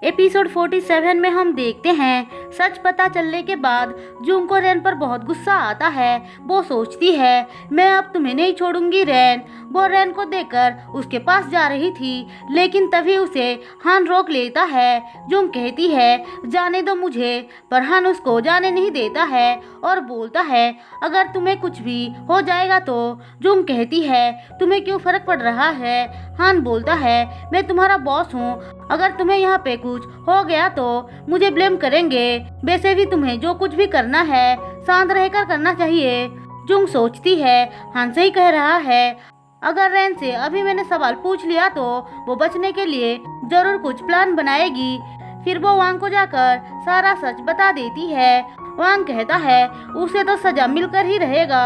Episode 47 में हम देखते हैं सच पता चलने के बाद जून को रैन पर बहुत गुस्सा आता है। वो सोचती है मैं अब तुम्हें नहीं छोड़ूंगी रैन। वो रैन को देखकर उसके पास जा रही थी, लेकिन तभी उसे हान रोक लेता है। जून कहती है जाने दो मुझे, पर हान उसको जाने नहीं देता है और बोलता है अगर तुम्हें कुछ भी हो जाएगा तो। जून कहती है तुम्हें क्यों फर्क पड़ रहा है। हान बोलता है मैं तुम्हारा बॉस हूँ, अगर तुम्हें यहाँ पे कुछ हो गया तो मुझे ब्लेम करेंगे। वैसे भी तुम्हें जो कुछ भी करना है शांत रहकर करना चाहिए। जुंग सोचती है हान सही कह रहा है, अगर रैन से अभी मैंने सवाल पूछ लिया तो वो बचने के लिए जरूर कुछ प्लान बनाएगी। फिर वो वांग को जाकर सारा सच बता देती है। वांग कहता है उसे तो सजा मिलकर ही रहेगा।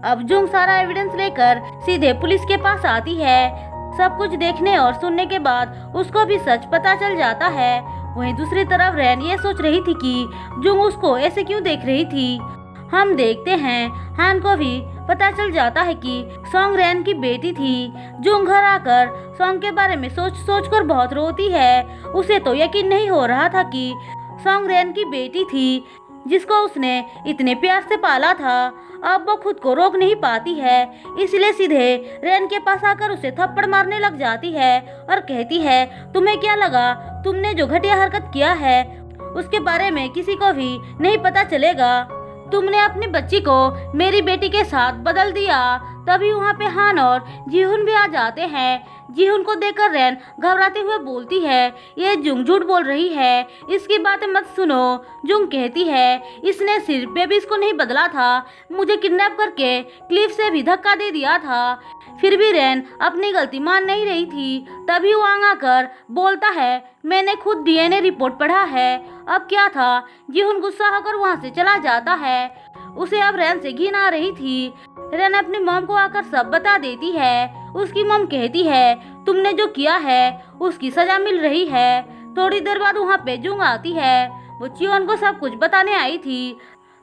अब जुंग सारा एविडेंस लेकर सीधे पुलिस के पास आती है। सब कुछ देखने और सुनने के बाद उसको भी सच पता चल जाता है। वहीं दूसरी तरफ रैन ये सोच रही थी कि जुंग उसको ऐसे क्यों देख रही थी। हम देखते हैं हान को भी पता चल जाता है कि सोंग रैन की बेटी थी। जुंग घर आकर सोंग के बारे में सोच कर बहुत रोती है। उसे तो यकीन नहीं हो रहा था कि सोंग रैन की बेटी थी, जिसको उसने इतने प्यार से पाला था। अब वो खुद को रोक नहीं पाती है, इसलिए सीधे रैन के पास आकर उसे थप्पड़ मारने लग जाती है और कहती है तुम्हें क्या लगा तुमने जो घटिया हरकत किया है उसके बारे में किसी को भी नहीं पता चलेगा। तुमने अपनी बच्ची को मेरी बेटी के साथ बदल दिया। तभी वहाँ पे हान और जीहुन भी आ जाते हैं। जीहुन को देखकर रैन घबराते हुए बोलती है ये जुंग झूठ बोल रही है, इसकी बातें मत सुनो। जुंग कहती है इसने सिर्फ बेबीज को नहीं बदला था, मुझे किडनैप करके क्लिफ से भी धक्का दे दिया था। फिर भी रैन अपनी गलती मान नहीं रही थी। तभी वांग आकर बोलता है मैंने खुद डीएनए रिपोर्ट पढ़ा है। अब क्या था, जीहुन गुस्सा होकर वहाँ से चला जाता है। उसे अब रैन से घिन आ रही थी। रैन अपनी मॉम को आकर सब बता देती है। उसकी मॉम कहती है तुमने जो किया है उसकी सजा मिल रही है। थोड़ी देर बाद वहाँ पे जुंग आती है। वो चियोन को सब कुछ बताने आई थी।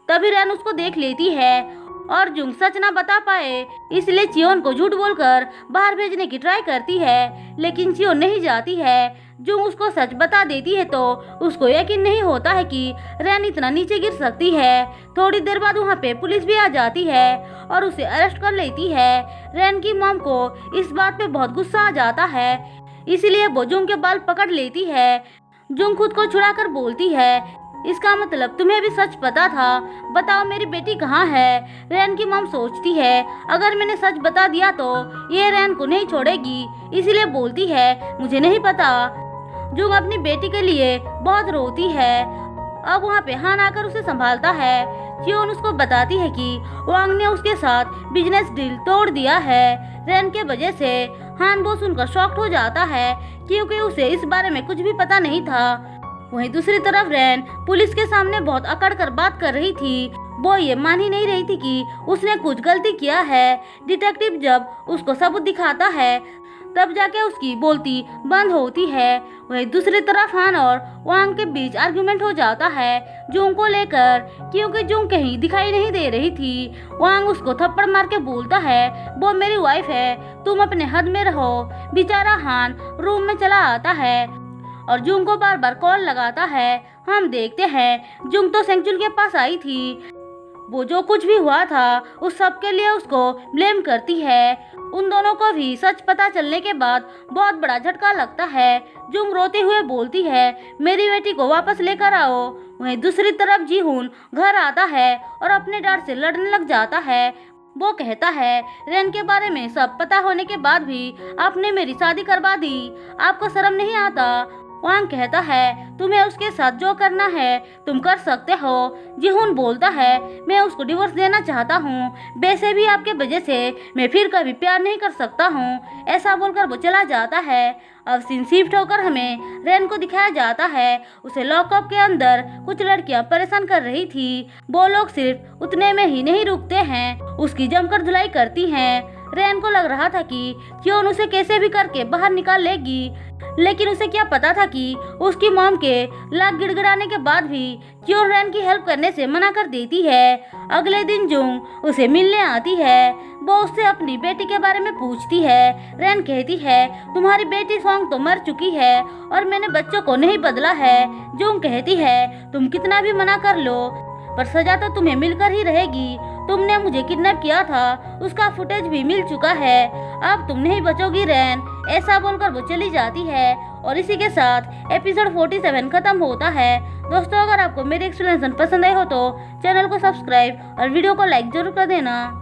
तभी रैन उसको देख लेती है और जुंग सच ना बता पाए इसलिए चियोन को झूठ बोलकर बाहर भेजने की ट्राई करती है, लेकिन चियोन नहीं जाती है। जुंग उसको सच बता देती है तो उसको यकीन नहीं होता है कि रैन इतना नीचे गिर सकती है। थोड़ी देर बाद वहाँ पे पुलिस भी आ जाती है और उसे अरेस्ट कर लेती है। रैन की मॉम को इस बात पे बहुत गुस्सा आ जाता है, इसलिए वो जुंग के बाल पकड़ लेती है। जुंग खुद को छुड़ाकर बोलती है इसका मतलब तुम्हें भी सच पता था, बताओ मेरी बेटी कहाँ है। रैन की मॉम सोचती है अगर मैंने सच बता दिया तो ये रैन को नहीं छोड़ेगी, इसलिए बोलती है मुझे नहीं पता। जुंग अपनी बेटी के लिए बहुत रोती है। अब वहाँ पे हान आकर उसे संभालता है। चियोन उसको बताती है कि वांग ने उसके साथ बिजनेस डील तोड़ दिया है रैन के वजह से। हान वो सुनकर शॉक्ड हो जाता है क्योंकि उसे इस बारे में कुछ भी पता नहीं था। वहीं दूसरी तरफ रैन पुलिस के सामने बहुत अकड़ कर बात कर रही थी। वो ये मान ही नहीं रही थी कि उसने कुछ गलती किया है। डिटेक्टिव जब उसको सबूत दिखाता है तब जाके उसकी बोलती बंद होती है। वहीं दूसरी तरफ हान और वांग के बीच आर्गुमेंट हो जाता है जुंग को लेकर, क्योंकि जुंग कहीं दिखाई नहीं दे रही थी। वांग उसको थप्पड़ मार के बोलता है वो मेरी वाइफ है, तुम अपने हद में रहो। बेचारा हान रूम में चला आता है और जुंग को बार बार कॉल लगाता है। हम देखते हैं जुंग तो सेंगचुल के पास आई थी। वो जो कुछ भी हुआ था उस सब के लिए उसको ब्लेम करती है। उन दोनों को भी सच पता चलने के बाद बहुत बड़ा झटका लगता है। जुंग रोते हुए बोलती है मेरी बेटी को वापस लेकर आओ। वहीं दूसरी तरफ जीहुन घर आता है और अपने डैड से लड़ने लग जाता है। वो कहता है रैन के बारे में सब पता होने के बाद भी आपने मेरी शादी करवा दी, आपको शर्म नहीं आता। वांग कहता है तुम्हें उसके साथ जो करना है तुम कर सकते हो। जीहुन बोलता है मैं उसको डिवोर्स देना चाहता हूँ, वैसे भी आपके वजह से मैं फिर कभी प्यार नहीं कर सकता हूँ। ऐसा बोलकर वो चला जाता है। अब सीन शिफ्ट होकर हमें रैन को दिखाया जाता है। उसे लॉकअप के अंदर कुछ लड़कियां परेशान कर रही थी। वो लोग सिर्फ उतने में ही नहीं रुकते हैं, उसकी जमकर धुलाई करती हैं। रैन को लग रहा था कि चियोन उसे कैसे भी करके बाहर निकाल लेगी, लेकिन उसे क्या पता था कि उसकी मॉम के लाख गिड़गिड़ाने के बाद भी जो रैन की हेल्प करने से मना कर देती है। अगले दिन जूंग उसे मिलने आती है। वो उससे अपनी बेटी के बारे में पूछती है। रैन कहती है तुम्हारी बेटी सॉन्ग तो मर चुकी है और मैंने बच्चों को नहीं बदला है। जूंग कहती है तुम कितना भी मना कर लो पर सजा तो तुम्हें मिलकर ही रहेगी। तुमने मुझे किडनैप किया था, उसका फुटेज भी मिल चुका है। अब तुम नहीं बचोगी रैन। ऐसा बोलकर वो चली जाती है और इसी के साथ एपिसोड 47 खत्म होता है। दोस्तों, अगर आपको मेरी एक्सप्लेनेशन पसंद आए हो तो चैनल को सब्सक्राइब और वीडियो को लाइक जरूर कर देना।